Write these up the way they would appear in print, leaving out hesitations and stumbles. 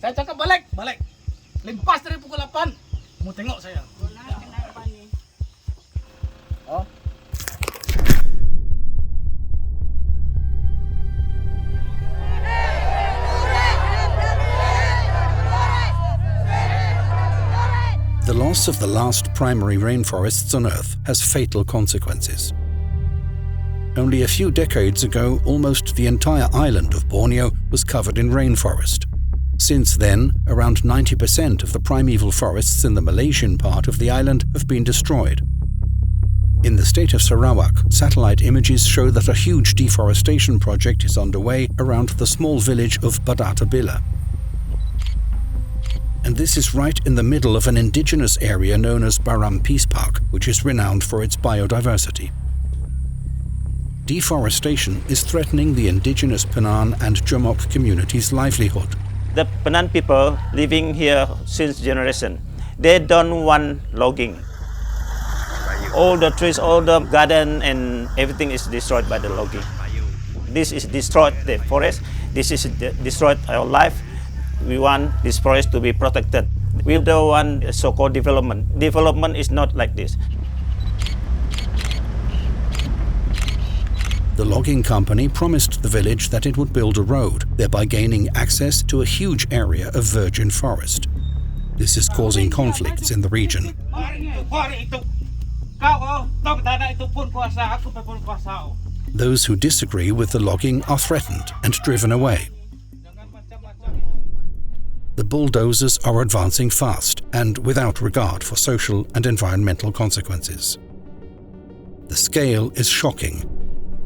The loss of the last primary rainforests on Earth has fatal consequences. Only a few decades ago, almost the entire island of Borneo was covered in rainforest. Since then, around 90% of the primeval forests in the Malaysian part of the island have been destroyed. In the state of Sarawak, satellite images show that a huge deforestation project is underway around the small village of Badata Bila. And this is right in the middle of an indigenous area known as Baram Peace Park, which is renowned for its biodiversity. Deforestation is threatening the indigenous Penan and Jomok communities' livelihood. The Penan people living here since generation, they don't want logging. All the trees, all the garden and everything is destroyed by the logging. This is destroyed the forest, this is destroyed our life. We want this forest to be protected. We don't want so-called development. Development is not like this. The logging company promised the village that it would build a road, thereby gaining access to a huge area of virgin forest. This is causing conflicts in the region. Those who disagree with the logging are threatened and driven away. The bulldozers are advancing fast and without regard for social and environmental consequences. The scale is shocking.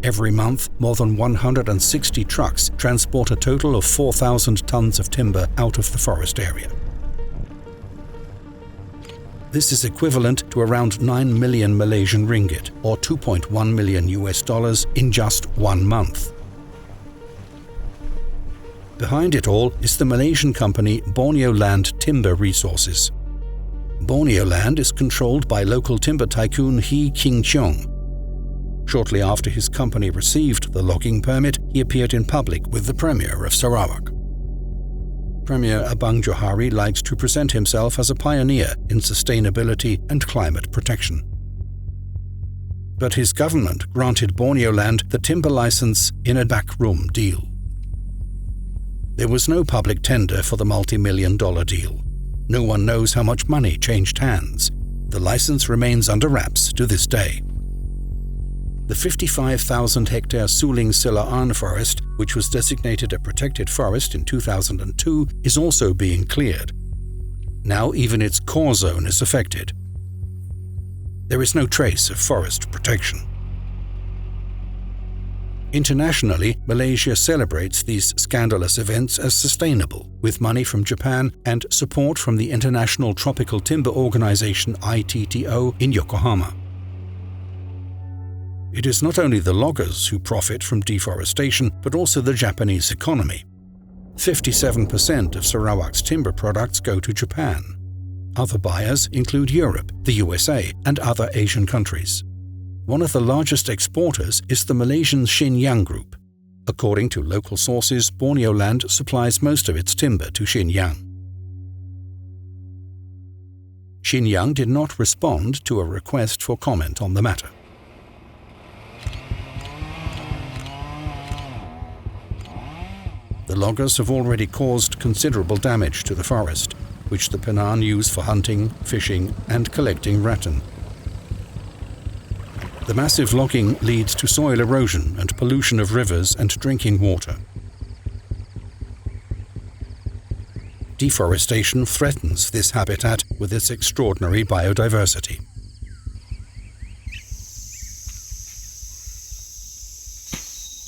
Every month, more than 160 trucks transport a total of 4,000 tons of timber out of the forest area. This is equivalent to around 9 million Malaysian ringgit, or $2.1 million in just 1 month. Behind it all is the Malaysian company Borneo Land Timber Resources. Borneo Land is controlled by local timber tycoon He King Cheong. Shortly after his company received the logging permit, he appeared in public with the Premier of Sarawak. Premier Abang Johari likes to present himself as a pioneer in sustainability and climate protection. But his government granted Borneo Land the timber license in a backroom deal. There was no public tender for the multi-million-dollar deal. No one knows how much money changed hands. The license remains under wraps to this day. The 55,000-hectare Suling Silaan forest, which was designated a protected forest in 2002, is also being cleared. Now even its core zone is affected. There is no trace of forest protection. Internationally, Malaysia celebrates these scandalous events as sustainable, with money from Japan and support from the International Tropical Timber Organization ITTO in Yokohama. It is not only the loggers who profit from deforestation, but also the Japanese economy. 57% of Sarawak's timber products go to Japan. Other buyers include Europe, the USA, and other Asian countries. One of the largest exporters is the Malaysian Shenyang Group. According to local sources, Borneo Land supplies most of its timber to Shenyang. Shenyang did not respond to a request for comment on the matter. The loggers have already caused considerable damage to the forest, which the Penan use for hunting, fishing, and collecting rattan. The massive logging leads to soil erosion and pollution of rivers and drinking water. Deforestation threatens this habitat with its extraordinary biodiversity.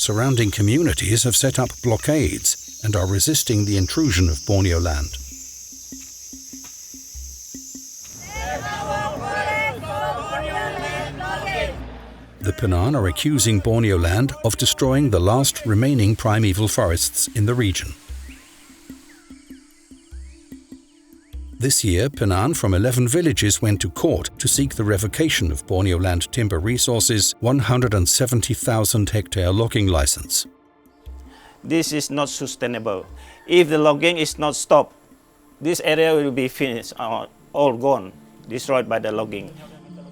Surrounding communities have set up blockades and are resisting the intrusion of Borneo Land. The Penan are accusing Borneo Land of destroying the last remaining primeval forests in the region. This year, Penan from 11 villages went to court to seek the revocation of Borneo Land Timber Resources' 170,000-hectare logging license. This is not sustainable. If the logging is not stopped, This area will be finished, all gone, destroyed by the logging.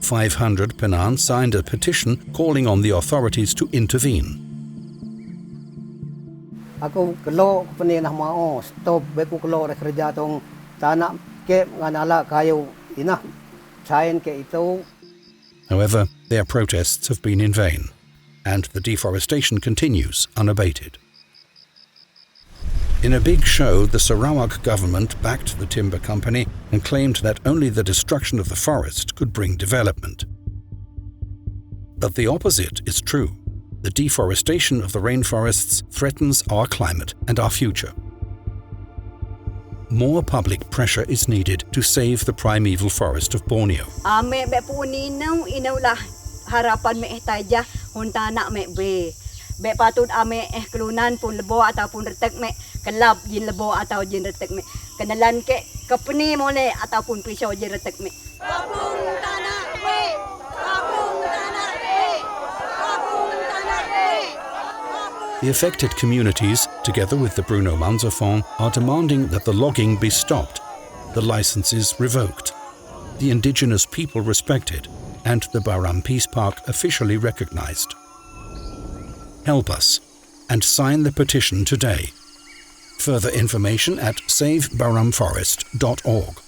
500 Penang signed a petition calling on the authorities to intervene. Ako kelo peninah mau stop beku kelo kerja tong tanah ke nganala kayu inah sain ke itu. However, their protests have been in vain, and the deforestation continues unabated. In a big show, the Sarawak government backed the timber company and claimed that only the destruction of the forest could bring development. But the opposite is true. The deforestation of the rainforests threatens our climate and our future. More public pressure is needed to save the primeval forest of Borneo. Ame be puninaw inawlah harapan me taja huntana me be. Be patut ame kelunan pun lebo ataupun retek me kelab jin lebo atau jin retek me. Kenalan ke kepeni mole ataupun pisau jin retek me. Kapung tanah we. Kapung tanah we. Kapung tanah we. The affected communities, together with the Bruno Manza Fond, are demanding that the logging be stopped, the licenses revoked, the indigenous people respected, and the Baram Peace Park officially recognized. Help us and sign the petition today. Further information at savebaramforest.org.